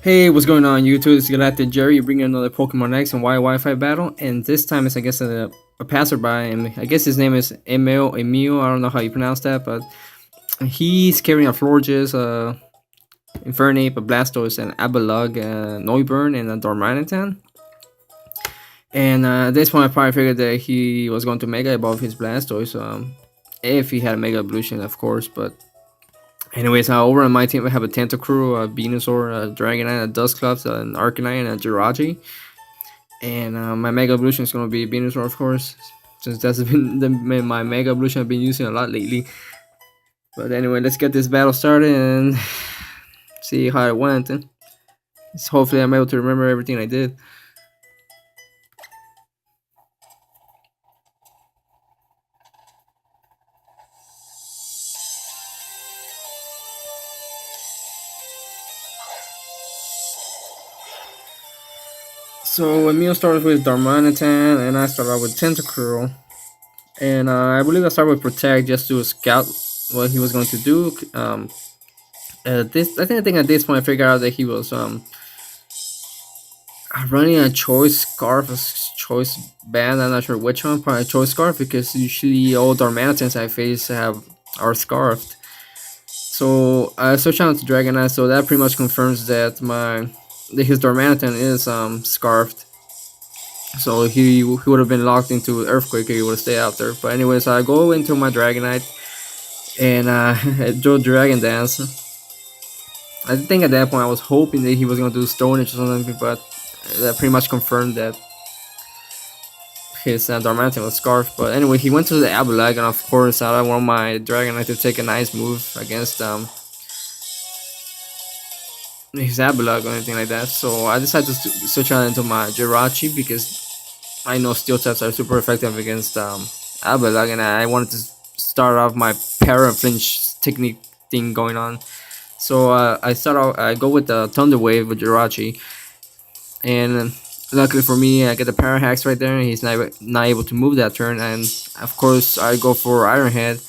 Hey, what's going on YouTube? This is Galactic Jerry bringing another Pokemon X and Y Wi-Fi battle, and this time it's I guess a passerby, and I guess his name is Emil. I don't know how you pronounce that, but he's carrying a Florges, Infernape, a Blastoise, an Avalugg, Noivern, and a Darmanitan. And at this point, I probably figured that he was going to Mega above his Blastoise, if he had a Mega Evolution, of course, but anyways, over on my team, we have a Tentacruel, a Venusaur, a Dragonite, a Dusclops, an Arcanine, and a Jirachi. And my Mega Evolution is going to be Venusaur, of course, since that's been my Mega Evolution I've been using a lot lately. But anyway, let's get this battle started and see how it went. Hopefully, I'm able to remember everything I did. So Emil started with Darmanitan, and I started out with Tentacruel. And I believe I started with Protect just to scout what he was going to do. I think at this point I figured out that he was running a choice scarf, a choice band. I'm not sure which one, probably choice scarf, because usually all Darmanitans I face are scarfed. So I switched out to Dragonite, so that pretty much confirms that his Darmanitan is scarfed. So he would have been locked into Earthquake if he would have stayed out there. But anyways, I go into my Dragonite and I do Dragon Dance. I think at that point I was hoping that he was gonna do Stone Edge or something, but that pretty much confirmed that his Darmanitan was Scarf. But anyway, he went to the Avalugg, and of course I want my Dragonite to take a nice move against his Avalugg or anything like that. So I decided to switch out into my Jirachi because I know Steel types are super effective against Avalugg, and I wanted to start off my para flinch technique thing going on. So I go with the Thunder Wave with Jirachi, and luckily for me, I get the Para Hacks right there, and he's not able to move that turn. And of course, I go for Iron Head.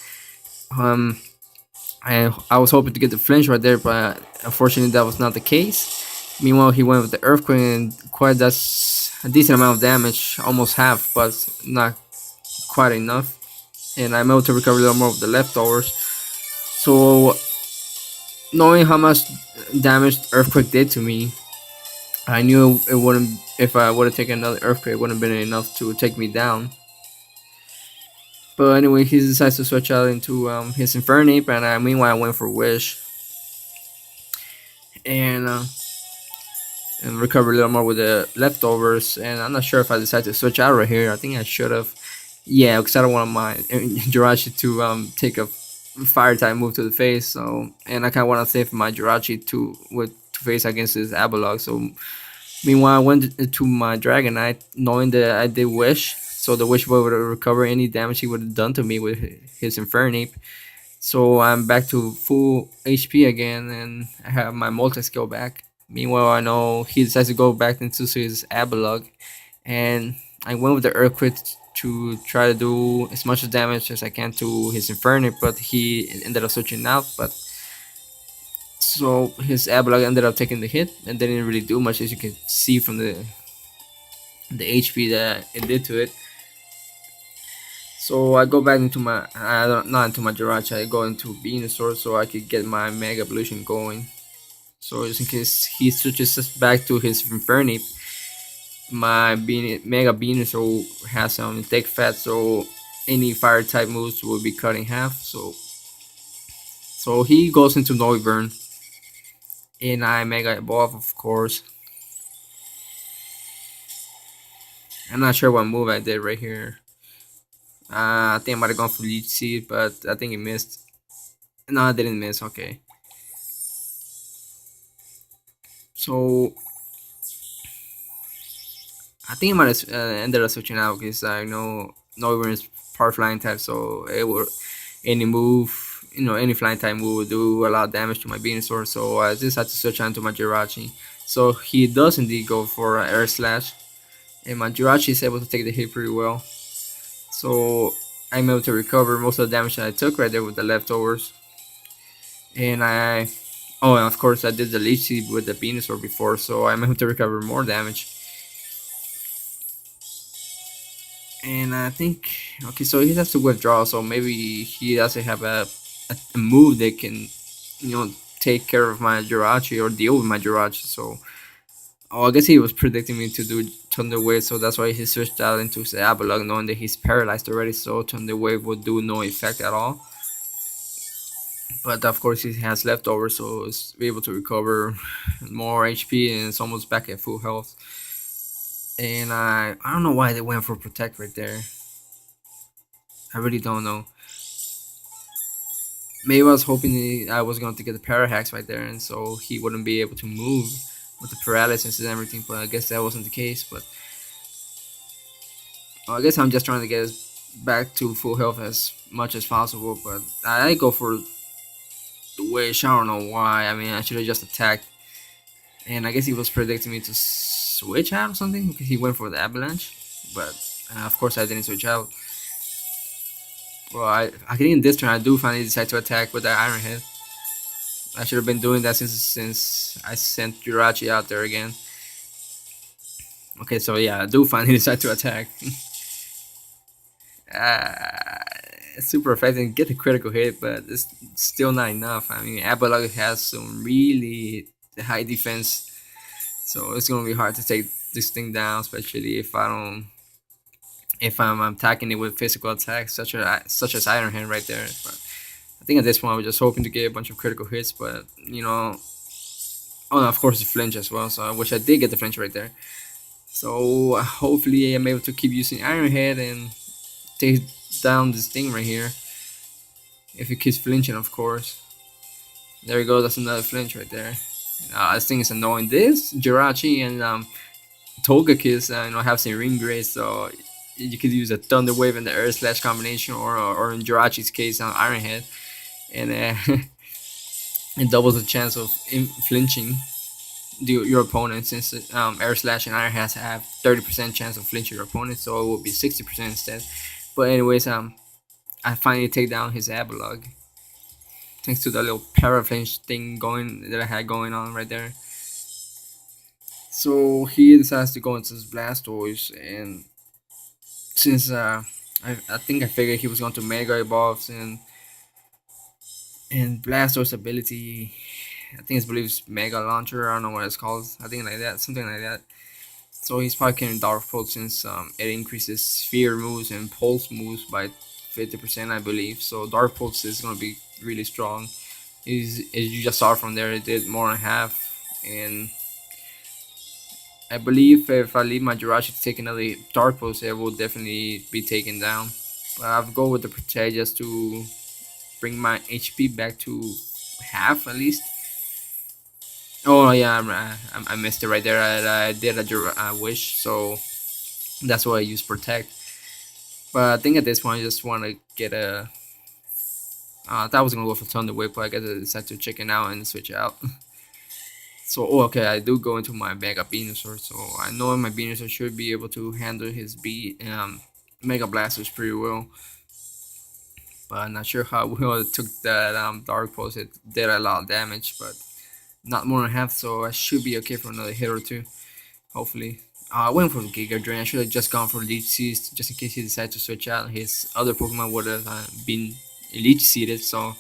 I was hoping to get the flinch right there, but unfortunately, that was not the case. Meanwhile, he went with the Earthquake, and that's a decent amount of damage, almost half, but not quite enough. And I'm able to recover a little more of the leftovers. So knowing how much damage Earthquake did to me, I knew it wouldn't. If I would have taken another Earthquake, it wouldn't have been enough to take me down. But anyway, he decides to switch out into his Infernape, and meanwhile I went for Wish, and recover a little more with the leftovers. And I'm not sure if I decided to switch out right here. I think I should have. Yeah, because I don't want my Jirachi to take a fire type move to the face. So, and I kind of want to save my Jirachi to face against his Avalugg. So meanwhile, I went to my Dragonite, knowing that I did Wish, so the Wish would recover any damage he would have done to me with his Infernape. So I'm back to full HP again, and I have my multi-skill back. Meanwhile, I know he decides to go back into his Avalugg, and I went with the Earthquake to try to do as much damage as I can to his Infernape, but he ended up switching out. But so his Avalugg ended up taking the hit and didn't really do much, as you can see from the HP that it did to it. So I go back into my not into my Jirachi, I go into Venusaur so I could get my Mega Evolution going. So just in case he switches back to his Infernape, my Mega Venusaur has some take fat, so any fire type moves will be cut in half. So he goes into Noivern, and I Mega Evolve, of course. I'm not sure what move I did right here. I think I might have gone for Leech Seed, but I think it missed. No, I didn't miss. Okay. So I think I might have ended up switching out because I know Noivern is part flying type, so it would any move, any flying type move would do a lot of damage to my Venusaur. So I just had to switch on to my Jirachi. So he does indeed go for Air Slash, and my Jirachi is able to take the hit pretty well. So I'm able to recover most of the damage that I took right there with the leftovers, and I Oh, and of course I did the leech seed with the Venusaur before, so I'm able to recover more damage. And I think, okay, so he has to withdraw, so maybe he doesn't have a move that can, you know, take care of my Jirachi or deal with my Jirachi. So, oh, I guess he was predicting me to do Thunder Wave, so that's why he switched out into the Avalugg, knowing that he's paralyzed already, so Thunder Wave would do no effect at all. But of course, he has leftovers, so it's able to recover more HP, and it's almost back at full health. And I don't know why they went for Protect right there. I really don't know. Maybe I was hoping I was going to get the Parahax right there, and so he wouldn't be able to move with the paralysis and everything. But I guess that wasn't the case. But well, I guess I'm just trying to get us back to full health as much as possible. But I go for the wish. I don't know why. I mean, I should have just attacked. And I guess he was predicting me to switch out or something because he went for the avalanche. But of course, I didn't switch out. Well, I think in this turn I do finally decide to attack with that Iron Head. I should have been doing that since I sent Jirachi out there again. Okay, so yeah, I do finally decide to attack. uh, Super effective, get a critical hit, but it's still not enough. I mean, Avalugg has some really high defense, so it's gonna be hard to take this thing down, especially if I'm attacking it with physical attacks such as Iron Hand right there. But I think at this point I was just hoping to get a bunch of critical hits, but you know, oh, and of course the flinch as well. So I wish I did get the flinch right there. So hopefully I'm able to keep using Iron Head and take down this thing right here. If it keeps flinching, of course. There we go. That's another flinch right there. This thing is annoying. This Jirachi and Togekiss, have some ring grace, so you could use a Thunder Wave and the Air Slash combination, or in Jirachi's case, Iron Head, and it doubles the chance of flinching your opponent, since Air Slash and Iron Head have 30% chance of flinching your opponent, so it will be 60% instead. But anyways, I finally take down his Avalugg thanks to the little para flinch thing that I had going on right there. So he decides to go into his Blastoise, and since I think I figured he was going to Mega Evolve, and Blastoise ability, I think it's believes Mega Launcher. I don't know what it's called. I think like that, something like that. So he's probably carrying Dark Pulse, since it increases Sphere moves and Pulse moves by 50%, I believe. So Dark Pulse is gonna be really strong. As you just saw from there, it did more than half, and I believe if I leave my Jirachi to take another Dark Pulse, it will definitely be taken down. But I'll go with the Protect just to bring my HP back to half at least. Oh yeah, I missed it right there. I did a wish, so that's why I use Protect. But I think at this point I just want to get a. I thought I was gonna go for Thunder Whip, but I guess I decided to chicken out and switch out. So, okay, I do go into my Mega Venusaur, so I know my Venusaur should be able to handle his Mega Blasters pretty well. But I'm not sure how well it took that Dark Pulse. It did a lot of damage, but not more than half, so I should be okay for another hit or two, hopefully. I went for Giga Drain. I should have just gone for Leech Seeds, just in case he decided to switch out. His other Pokemon would have been Leech Seeded, so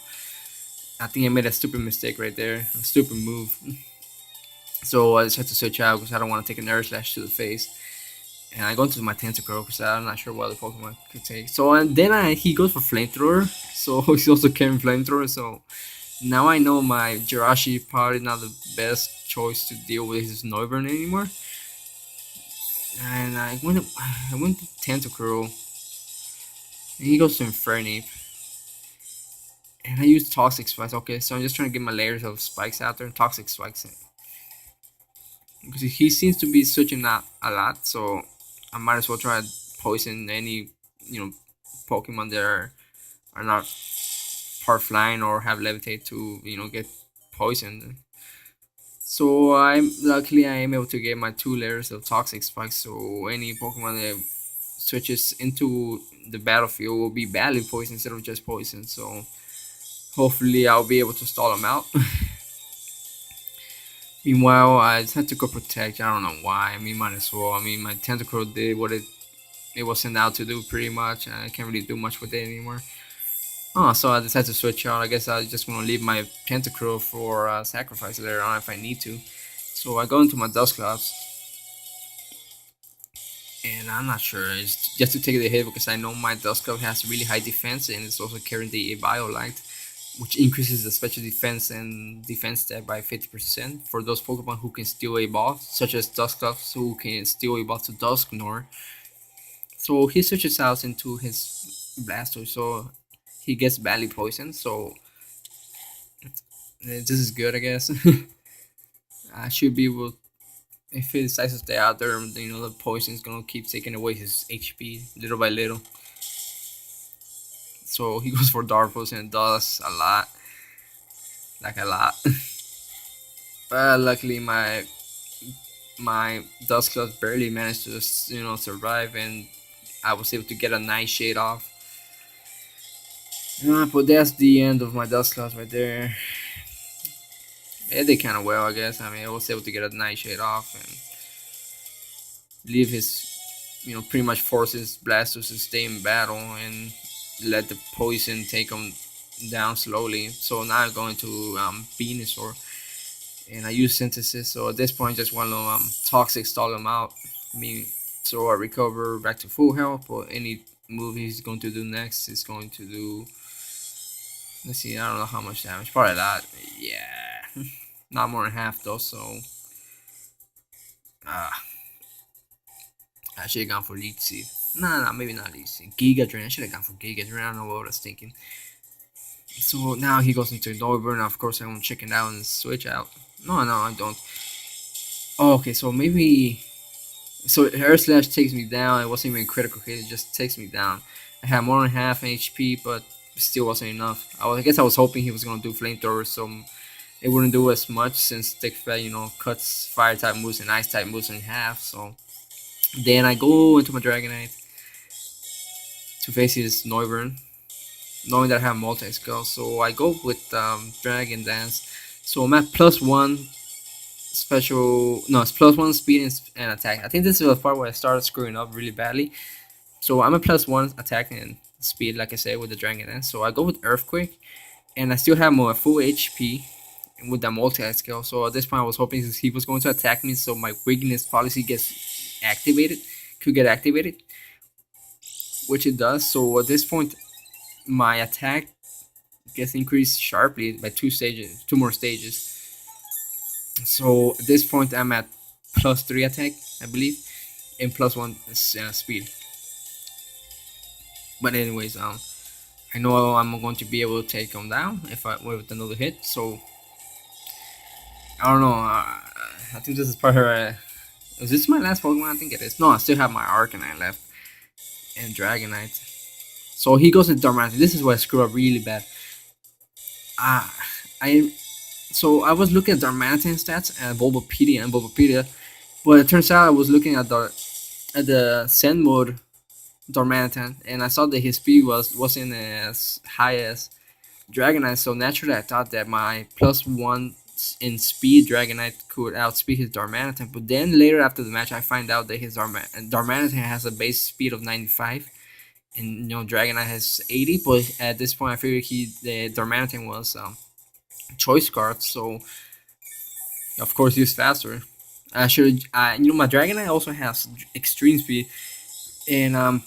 I think I made a stupid mistake right there, a stupid move. So I decided to switch out because I don't want to take an Air Slash to the face. And I go into my Tentacruel because I'm not sure what other Pokemon could take. So and then he goes for Flamethrower, so he's also carrying Flamethrower, so now I know my Jirachi probably not the best choice to deal with his Noivern anymore. And I went to Tentacruel, and he goes to Infernape. And I use Toxic Spikes. Okay, so I'm just trying to get my layers of spikes out there. Toxic Spikes. Because he seems to be switching out a lot, so I might as well try to poison any, Pokemon that are not part flying or have levitate to, get poisoned. So luckily I am able to get my 2 layers of Toxic Spikes, so any Pokemon that switches into the battlefield will be badly poisoned instead of just poisoned. So hopefully I'll be able to stall them out. Meanwhile, I decided to go protect. I don't know why. I mean, might as well. I mean, my tentacle did what it was sent out to do pretty much. I can't really do much with it anymore. Oh, so I decided to switch out. I guess I just want to leave my tentacle for sacrifice later on if I need to. So I go into my Dusclops, and I'm not sure. It's just to take the hit because I know my Dusclops has really high defense and it's also carrying the Biolite, which increases the special defense and defense stat by 50% for those Pokemon who can steal a buff, such as Dusclops who can steal a buff to Dusknoir. So he switches out into his Blastoise, so he gets badly poisoned. So this is good, I guess. I should be able, if he decides to stay out there, the poison is gonna keep taking away his HP little by little. So he goes for Dark Poison and does a lot, like a lot. But luckily, my Dusclops barely managed to survive, and I was able to get a Nightshade off. But that's the end of my Dusclops right there. It did kind of well, I guess. I mean, I was able to get a Nightshade off and leave his, pretty much force his Blastoise to stay in battle and let the poison take him down slowly. So now I'm going to Venusaur, and I use Synthesis. So at this point, just want to Toxic stall him out. I mean, so I recover back to full health. But any move he's going to do next is going to do. Let's see, I don't know how much damage. Probably a lot. Yeah, not more than half though. So, I should have gone for Leech Seed. Nah, maybe not Leech Seed. Giga Drain. I should have gone for Giga Drain. I don't know what I was thinking. So now he goes into Noivern. Of course, I'm checking out and switch out. No, I don't. Oh, okay, so maybe. So Air Slash takes me down. It wasn't even critical hit. It just takes me down. I had more than half HP, but still wasn't enough. I guess I was hoping he was gonna do Flamethrower, so it wouldn't do as much since Stick Fat, cuts Fire type moves and Ice type moves in half. So then I go into my Dragonite to face his Noivern, knowing that I have multi skill. So I go with Dragon Dance. So I'm at +1 special. No, it's +1 speed and attack. I think this is the part where I started screwing up really badly. So I'm a +1 attack and speed, like I said, with the Dragon Dance. So I go with Earthquake, and I still have more full HP with the multi skill. So at this point, I was hoping he was going to attack me, so my weakness policy could get activated, which it does. So at this point, my attack gets increased sharply by two more stages. So at this point, I'm at +3 attack, I believe, and +1 speed. But anyways, I know I'm going to be able to take him down if I with another hit. So I don't know. I think this is probably. Is this my last Pokemon? I think it is. No, I still have my Arcanine left and Dragonite. So he goes into Darmanitan. This is where I screw up really bad. So I was looking at Darmanitan stats and Bulbapedia, but it turns out I was looking at the Send mode Darmanitan, and I saw that his speed wasn't as high as Dragonite. So naturally, I thought that my +1 in speed Dragonite could outspeed his Darmanitan. But then later after the match, I find out that his Darmanitan has a base speed of 95, and Dragonite has 80. But at this point, I figured the Darmanitan was Choice Scarf, so of course he's faster. I should, my Dragonite also has extreme speed, and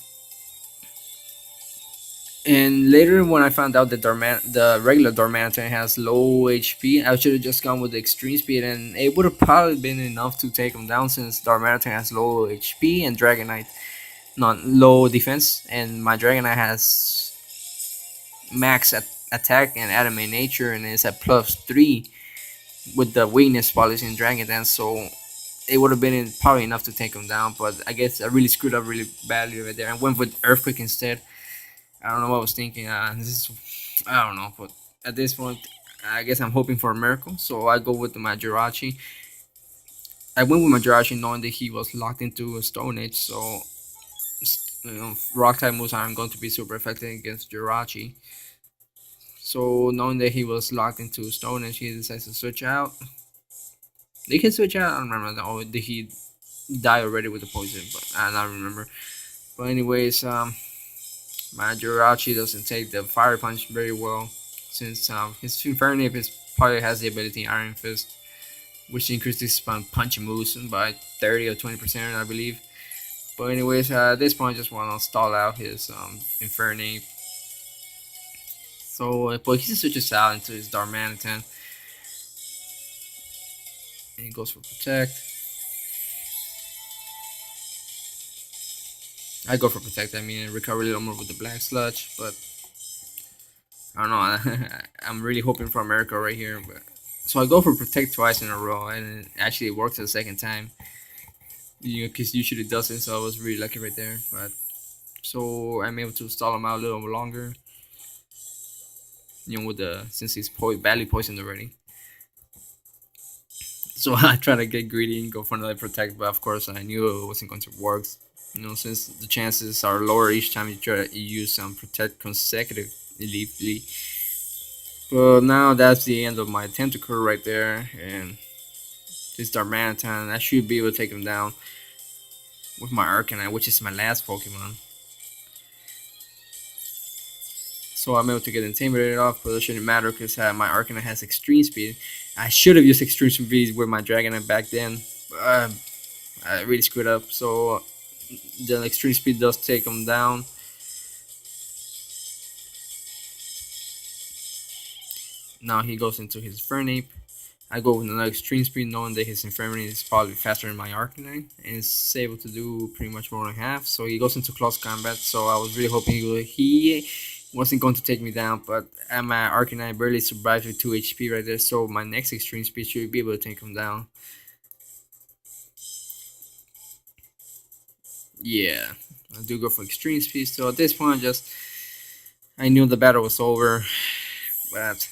later when I found out that the regular Darmanitan has low HP, I should have just gone with the extreme speed, and it would have probably been enough to take him down since Darmanitan has low HP and Dragonite not low defense, and my Dragonite has max attack and Adamant Nature, and it's at +3 with the weakness policy in Dragon Dance, so it would have been probably enough to take him down. But I guess I really screwed up really badly right there and went with Earthquake instead. I don't know what I was thinking. I don't know, but at this point, I guess I'm hoping for a miracle. So I go with my Jirachi. I went with my Jirachi knowing that he was locked into a Stone Age, so Rock type moves aren't going to be super effective against Jirachi. So knowing that he was locked into Stone Age, he decides to switch out. They can switch out. I don't remember. Oh, did he die already with the poison? But I don't remember. But anyways, my Jirachi doesn't take the fire punch very well, since his Infernape is probably has the ability Iron Fist, which increases punch moves by 30 or 20%, I believe. But anyways, at this point, I just want to stall out his Infernape. So, but he switches out into his Darmanitan, and he goes for Protect. I go for Protect. I mean, recover a little more with the Black Sludge, but I don't know. I'm really hoping for America right here, but so I go for Protect twice in a row, and it actually works the second time. You know, because usually it doesn't. So I was really lucky right there. But so I'm able to stall him out a little longer. You know, with the since he's badly poisoned already. So I try to get greedy and go for another Protect, but of course I knew it wasn't going to work. You know, since the chances are lower each time you try to use some Protect consecutively. But now that's the end of my Tentacle right there, and this Darmanitan, I should be able to take him down with my Arcanine, which is my last Pokemon. So I'm able to get intimidated off, but it shouldn't matter because my Arcanine has extreme speed. I should have used extreme speed with my Dragonite back then, but I really screwed up. So the extreme speed does take him down. Now he goes into his Fernape. I go with another extreme speed, knowing that his Infirmity is probably faster than my Arcanine, and is able to do pretty much more than half. So he goes into close combat. So I was really hoping he wasn't going to take me down, but my Arcanine barely survived with 2 HP right there. So my next extreme speed should be able to take him down. Yeah, I do go for extreme speed. So at this point, I knew the battle was over, but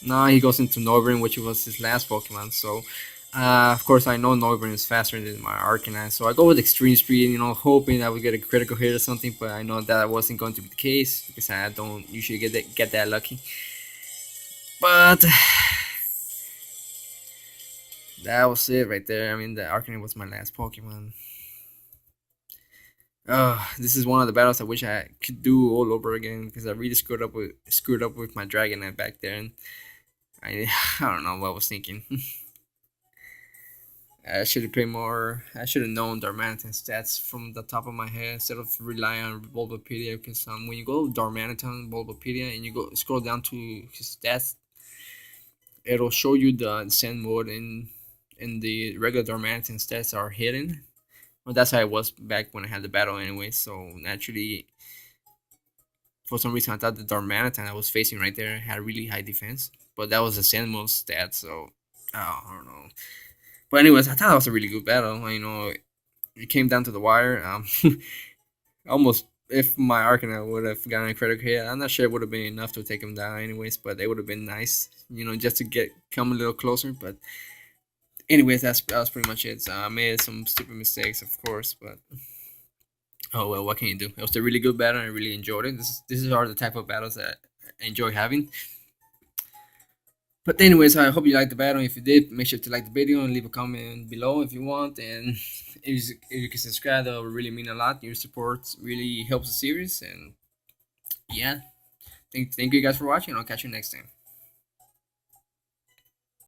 now he goes into Noivern, which was his last Pokemon. So, of course, I know Noivern is faster than my Arcanine. So I go with extreme speed, you know, hoping I would get a critical hit or something. But I know that wasn't going to be the case because I don't usually get that lucky. But that was it right there. I mean, the Arcanine was my last Pokemon. This is one of the battles I wish I could do all over again because I really screwed up with my Dragonite back there, and I I don't know what I was thinking. I should have played more. I should have known Darmanitan stats from the top of my head instead of relying on Bulbapedia. Because when you go Darmanitan Bulbapedia and you go scroll down to his stats, it'll show you the Sand mode and the regular Darmanitan stats are hidden. Well, that's how it was back when I had the battle anyway. So naturally, for some reason, I thought the Darmanitan I was facing right there had really high defense, but that was a Sand mode stat. So I don't know. But anyways, I thought that was a really good battle. You know, it came down to the wire. Almost if my Arcanine would have gotten a critical hit, I'm not sure it would have been enough to take him down, anyways. But it would have been nice, you know, just to come a little closer. But anyways, that was pretty much it. So I made some stupid mistakes, of course, but oh well, what can you do? It was a really good battle. I really enjoyed it. This are the type of battles that I enjoy having. But anyways, I hope you liked the battle. If you did, make sure to like the video and leave a comment below if you want. And if you can subscribe, that would really mean a lot. Your support really helps the series. And yeah, thank you guys for watching. I'll catch you next time.